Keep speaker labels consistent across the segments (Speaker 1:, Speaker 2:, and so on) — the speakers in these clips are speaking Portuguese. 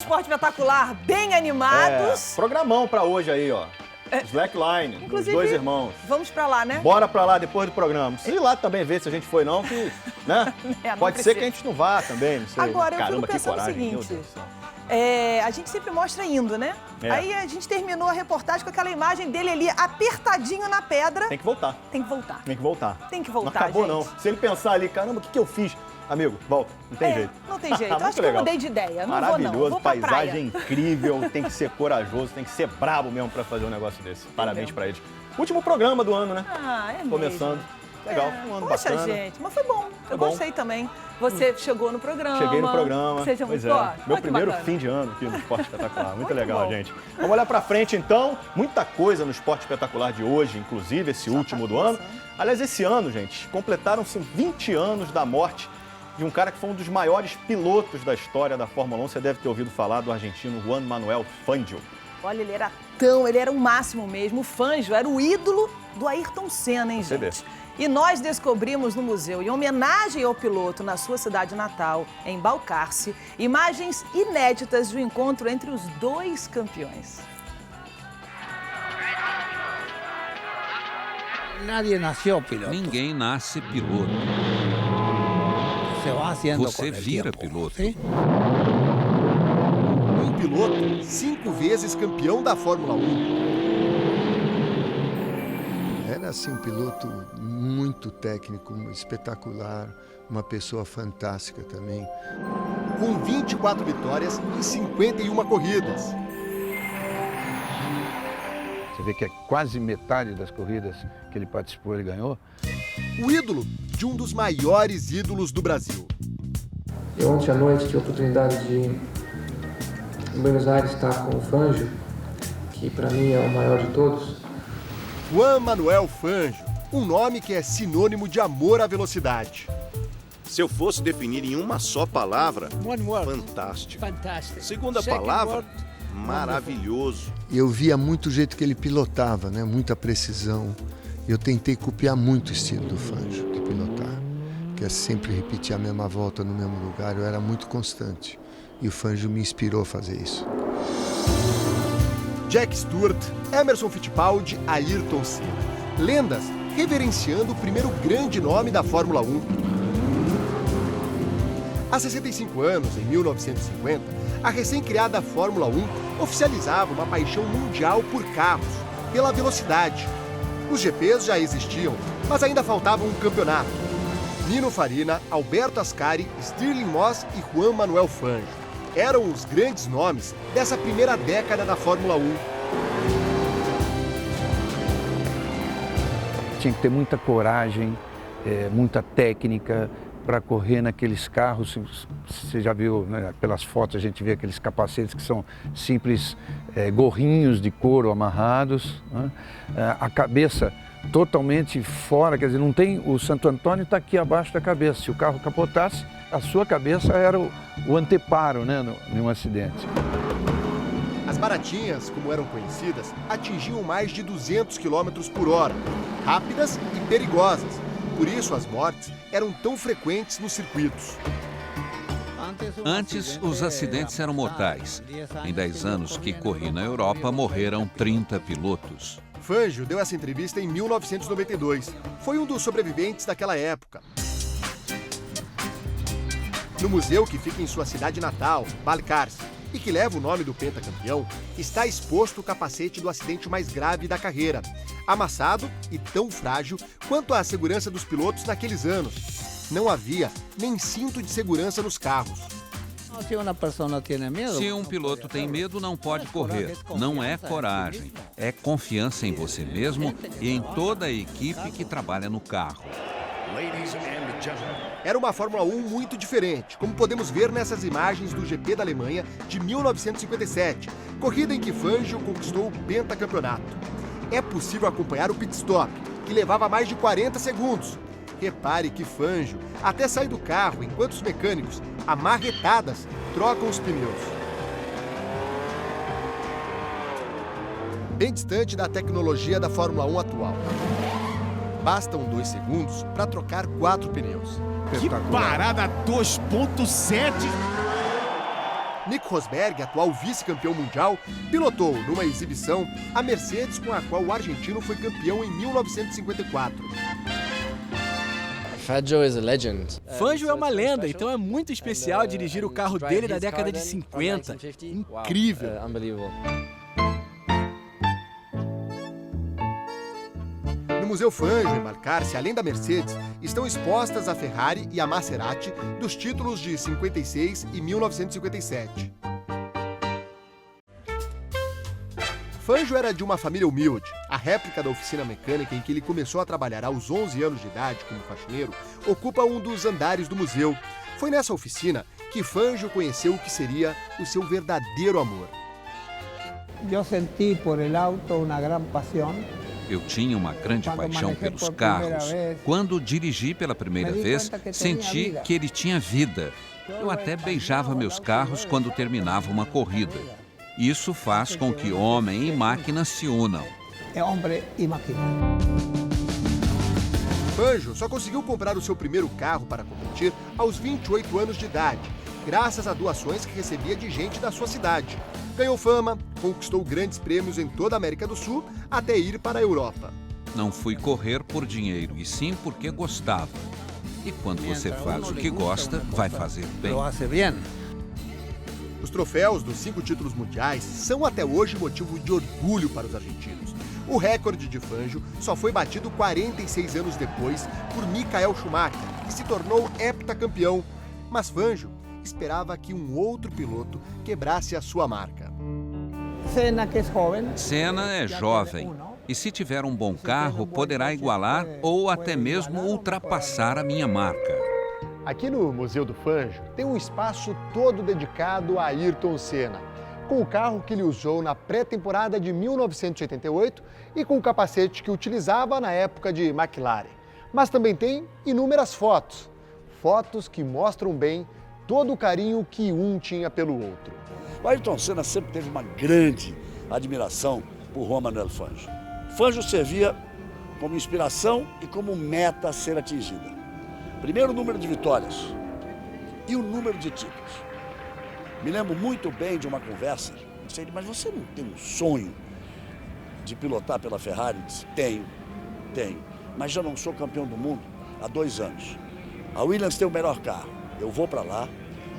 Speaker 1: Esporte Espetacular bem animados.
Speaker 2: Programão pra hoje aí, ó. Slackline, os dois irmãos.
Speaker 1: Vamos pra lá, né?
Speaker 2: Bora pra lá depois do programa. Não precisa ir lá também ver se a gente foi não, que, né? Pode ser que a gente não vá também, não sei.
Speaker 1: Agora,
Speaker 2: Caramba,
Speaker 1: eu fico pensando
Speaker 2: que coragem,
Speaker 1: o seguinte, a gente sempre mostra indo, né? Aí a gente terminou a reportagem com aquela imagem dele ali apertadinho na pedra.
Speaker 2: Tem que voltar.
Speaker 1: Tem que voltar.
Speaker 2: Tem que voltar.
Speaker 1: Tem que voltar,
Speaker 2: não acabou,
Speaker 1: gente.
Speaker 2: não. Se ele pensar ali, caramba, o que eu fiz? Amigo, volta. Não tem jeito.
Speaker 1: Não tem jeito.
Speaker 2: Muito
Speaker 1: Acho que eu mudei de ideia. Não
Speaker 2: Maravilhoso,
Speaker 1: vou não. Vou pra
Speaker 2: paisagem
Speaker 1: praia.
Speaker 2: incrível. Tem que ser corajoso, tem que ser brabo mesmo pra fazer um negócio desse. Parabéns pra eles. Último programa do ano, né? Começando.
Speaker 1: Mesmo.
Speaker 2: Legal, um ano bacana.
Speaker 1: Gente, mas foi bom. Eu gostei também. Você chegou no programa.
Speaker 2: Cheguei no programa.
Speaker 1: Seja
Speaker 2: pois
Speaker 1: muito
Speaker 2: Meu primeiro fim de ano aqui no Esporte Espetacular. Muito legal, bom. Gente. Vamos olhar pra frente, então. Muita coisa no Esporte Espetacular de hoje, inclusive esse último do ano. Aliás, esse ano, gente, completaram-se 20 anos da morte de um cara que foi um dos maiores pilotos da história da Fórmula 1. Você deve ter ouvido falar do argentino Juan Manuel Fangio.
Speaker 1: Olha, ele era o máximo mesmo. O Fangio era o ídolo do Ayrton Senna, hein, gente? E nós descobrimos no museu, em homenagem ao piloto na sua cidade natal, em Balcarce, imagens inéditas do encontro entre os dois campeões.
Speaker 3: Ninguém nasce piloto. Você vira piloto.
Speaker 4: Um piloto 5 vezes campeão da Fórmula 1.
Speaker 5: Era assim um piloto muito técnico, espetacular, uma pessoa fantástica também.
Speaker 4: Com 24 vitórias em 51 corridas.
Speaker 6: Você vê que é quase metade das corridas que ele participou, ele ganhou.
Speaker 4: O ídolo de um dos maiores ídolos do Brasil.
Speaker 7: Eu ontem à noite tive a oportunidade de, em Buenos Aires, estar com o Fangio, que para mim é o maior de todos.
Speaker 4: Juan Manuel Fangio, um nome que é sinônimo de amor à velocidade.
Speaker 8: Se eu fosse definir em uma só palavra, fantástico. Segunda palavra, maravilhoso.
Speaker 5: Eu via muito o jeito que ele pilotava, né? Muita precisão. Eu tentei copiar muito o estilo do Fangio de pilotar, que é sempre repetir a mesma volta no mesmo lugar. Eu era muito constante e o Fangio me inspirou a fazer isso.
Speaker 4: Jack Stewart, Emerson Fittipaldi, Ayrton Senna. Lendas reverenciando o primeiro grande nome da Fórmula 1. Há 65 anos, em 1950, a recém-criada Fórmula 1 oficializava uma paixão mundial por carros, pela velocidade. Os GPs já existiam, mas ainda faltava um campeonato. Nino Farina, Alberto Ascari, Stirling Moss e Juan Manuel Fangio eram os grandes nomes dessa primeira década da Fórmula 1.
Speaker 6: Tinha que ter muita coragem, muita técnica para correr naqueles carros. Você já viu, né, pelas fotos, a gente vê aqueles capacetes que são simples gorrinhos de couro amarrados, né? A cabeça totalmente fora, quer dizer, não tem, o Santo Antônio está aqui abaixo da cabeça. Se o carro capotasse, a sua cabeça era o anteparo, né, em um acidente.
Speaker 4: As baratinhas, como eram conhecidas, atingiam mais de 200 km por hora, rápidas e perigosas. Por isso, as mortes eram tão frequentes nos circuitos.
Speaker 3: Antes, os acidentes eram mortais. Em 10 anos que corri na Europa, morreram 30 pilotos.
Speaker 4: Fangio deu essa entrevista em 1992. Foi um dos sobreviventes daquela época. No museu que fica em sua cidade natal, Balcarce, e que leva o nome do pentacampeão, está exposto o capacete do acidente mais grave da carreira, amassado e tão frágil quanto a segurança dos pilotos naqueles anos. Não havia nem cinto de segurança nos carros.
Speaker 3: Se um piloto tem medo, não pode correr. Não é coragem, é confiança em você mesmo e em toda a equipe que trabalha no carro.
Speaker 4: Era uma Fórmula 1 muito diferente, como podemos ver nessas imagens do GP da Alemanha de 1957, corrida em que Fangio conquistou o pentacampeonato. É possível acompanhar o pit stop, que levava mais de 40 segundos. Repare que Fangio até sai do carro enquanto os mecânicos, amarretadas, trocam os pneus. Bem distante da tecnologia da Fórmula 1 atual. Bastam 2 segundos para trocar 4 pneus.
Speaker 9: Que parada 2.7!
Speaker 4: Nico Rosberg, atual vice-campeão mundial, pilotou numa exibição a Mercedes com a qual o argentino foi campeão em 1954.
Speaker 9: Fangio é uma lenda, então é muito especial dirigir o carro dele da década de 50. Incrível!
Speaker 4: No Museu Fangio, em Balcarce, além da Mercedes, estão expostas a Ferrari e a Maserati dos títulos de 56 e 1957. Fangio era de uma família humilde. A réplica da oficina mecânica em que ele começou a trabalhar aos 11 anos de idade como faxineiro ocupa um dos andares do museu. Foi nessa oficina que Fangio conheceu o que seria o seu verdadeiro amor.
Speaker 10: Eu senti por el auto uma grande paixão.
Speaker 3: Eu tinha uma grande paixão pelos carros. Quando dirigi pela primeira vez, senti que ele tinha vida. Eu até beijava meus carros quando terminava uma corrida. Isso faz com que homem e máquina se unam.
Speaker 10: É homem e máquina.
Speaker 4: Fangio só conseguiu comprar o seu primeiro carro para competir aos 28 anos de idade, graças a doações que recebia de gente da sua cidade. Ganhou fama, conquistou grandes prêmios em toda a América do Sul, até ir para a Europa.
Speaker 3: Não fui correr por dinheiro, e sim porque gostava. E quando você faz o que gosta, vai fazer bem.
Speaker 4: Os troféus dos 5 títulos mundiais são até hoje motivo de orgulho para os argentinos. O recorde de Fangio só foi batido 46 anos depois por Michael Schumacher, que se tornou heptacampeão. Mas Fangio esperava que um outro piloto quebrasse a sua marca.
Speaker 3: Senna é jovem e, se tiver um bom carro, poderá igualar ou até mesmo ultrapassar a minha marca.
Speaker 4: Aqui no Museu do Fangio tem um espaço todo dedicado a Ayrton Senna, com o carro que ele usou na pré-temporada de 1988 e com o capacete que utilizava na época de McLaren. Mas também tem inúmeras fotos, fotos que mostram bem todo o carinho que um tinha pelo outro.
Speaker 11: O Ayrton Senna sempre teve uma grande admiração por Juan Manuel Fangio. Fangio servia como inspiração e como meta a ser atingida. Primeiro, o número de vitórias e o número de títulos. Me lembro muito bem de uma conversa. Eu disse, mas você não tem um sonho de pilotar pela Ferrari? Eu disse, tenho, mas já não sou campeão do mundo há 2 anos. A Williams tem o melhor carro. Eu vou para lá,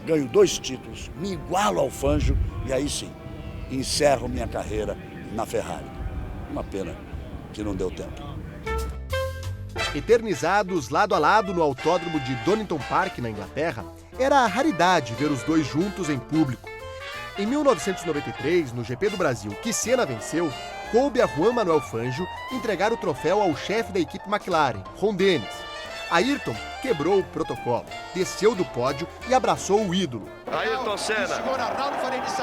Speaker 11: ganho 2 títulos, me igualo ao Fangio e aí sim, encerro minha carreira na Ferrari. Uma pena que não deu tempo.
Speaker 4: Eternizados lado a lado no autódromo de Donington Park, na Inglaterra, era a raridade ver os dois juntos em público. Em 1993, no GP do Brasil, que Senna venceu, coube a Juan Manuel Fangio entregar o troféu ao chefe da equipe McLaren, Ron Dennis. Ayrton quebrou o protocolo, desceu do pódio e abraçou o ídolo.
Speaker 12: Ayrton Senna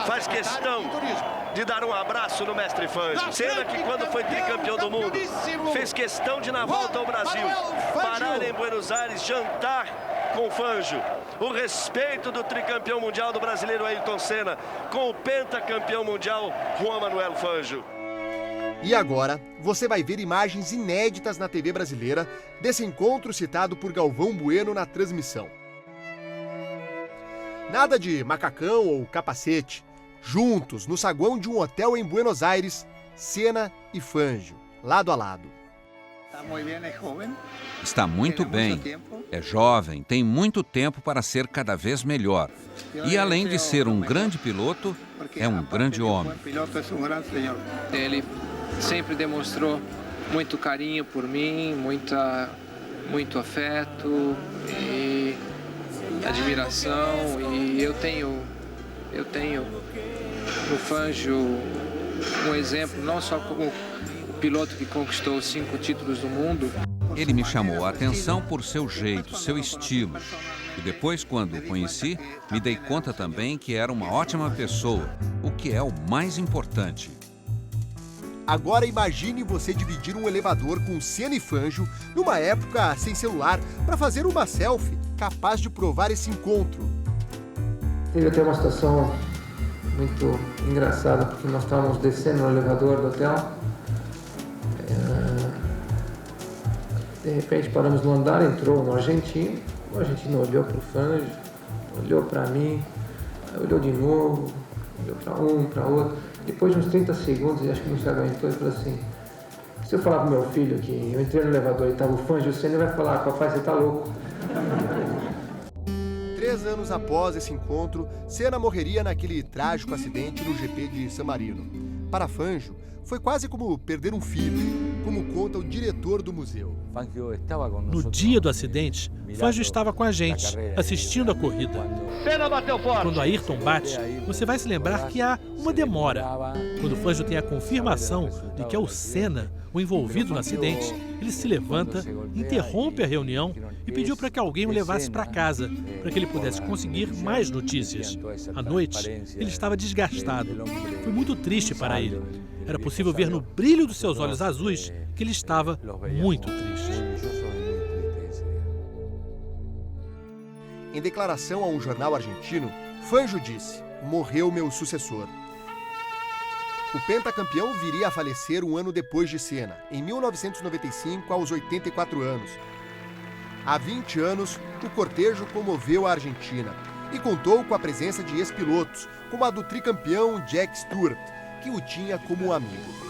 Speaker 12: faz questão de dar um abraço no mestre Fangio. Senna que, quando foi tricampeão do mundo, fez questão de, na volta ao Brasil, parar em Buenos Aires, jantar com Fangio. O respeito do tricampeão mundial do brasileiro Ayrton Senna com o pentacampeão mundial Juan Manuel Fangio.
Speaker 4: E agora, você vai ver imagens inéditas na TV brasileira desse encontro citado por Galvão Bueno na transmissão. Nada de macacão ou capacete. Juntos, no saguão de um hotel em Buenos Aires, Senna e Fangio, lado a lado.
Speaker 3: Está muito bem, é jovem, tem muito tempo para ser cada vez melhor. E além de ser um grande piloto, é um grande homem.
Speaker 7: Ele sempre demonstrou muito carinho por mim, muito afeto e admiração. E eu tenho no Fangio um exemplo, não só como o piloto que conquistou 5 títulos do mundo.
Speaker 3: Ele me chamou a atenção por seu jeito, seu estilo. E depois, quando o conheci, me dei conta também que era uma ótima pessoa, o que é o mais importante.
Speaker 4: Agora imagine você dividir um elevador com Senna e Fangio numa época sem celular para fazer uma selfie capaz de provar esse encontro.
Speaker 7: Teve até uma situação muito engraçada, porque nós estávamos descendo no elevador do hotel. De repente paramos no andar, entrou um argentino. O argentino olhou para o Fangio, olhou para mim, Aí olhou de novo, olhou para um, para outro. Depois de uns 30 segundos, acho que não se aguentou, ele falou assim: se eu falar pro meu filho que eu entrei no elevador e estava o Fangio Senna, ele vai falar: papai, você tá louco.
Speaker 4: 3 anos após esse encontro, Senna morreria naquele trágico acidente no GP de San Marino. Para Fangio, foi quase como perder um filho, como conta o diretor do museu.
Speaker 13: No dia do acidente, Fangio estava com a gente, assistindo a corrida.
Speaker 12: Senna bateu forte.
Speaker 13: Quando Ayrton bate, você vai se lembrar que há uma demora. Quando Fangio tem a confirmação de que é o Senna o envolvido no acidente, ele se levanta, interrompe a reunião e pediu para que alguém o levasse para casa, para que ele pudesse conseguir mais notícias. À noite, ele estava desgastado. Foi muito triste para ele. Era possível ver no brilho dos seus olhos azuis que ele estava muito triste.
Speaker 4: Em declaração a um jornal argentino, Fangio disse: morreu meu sucessor. O pentacampeão viria a falecer um ano depois de Senna, em 1995, aos 84 anos. Há 20 anos, o cortejo comoveu a Argentina e contou com a presença de ex-pilotos, como a do tricampeão Jack Stewart, que o tinha como amigo.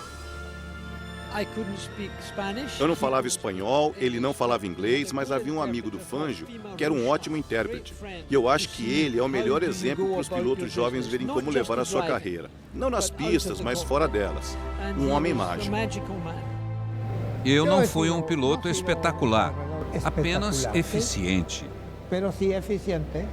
Speaker 8: Eu não falava espanhol, ele não falava inglês, mas havia um amigo do Fangio que era um ótimo intérprete. E eu acho que ele é o melhor exemplo para os pilotos jovens verem como levar a sua carreira. Não nas pistas, mas fora delas. Um homem mágico.
Speaker 3: Eu não fui um piloto espetacular, apenas eficiente.
Speaker 10: Pero sí eficiente.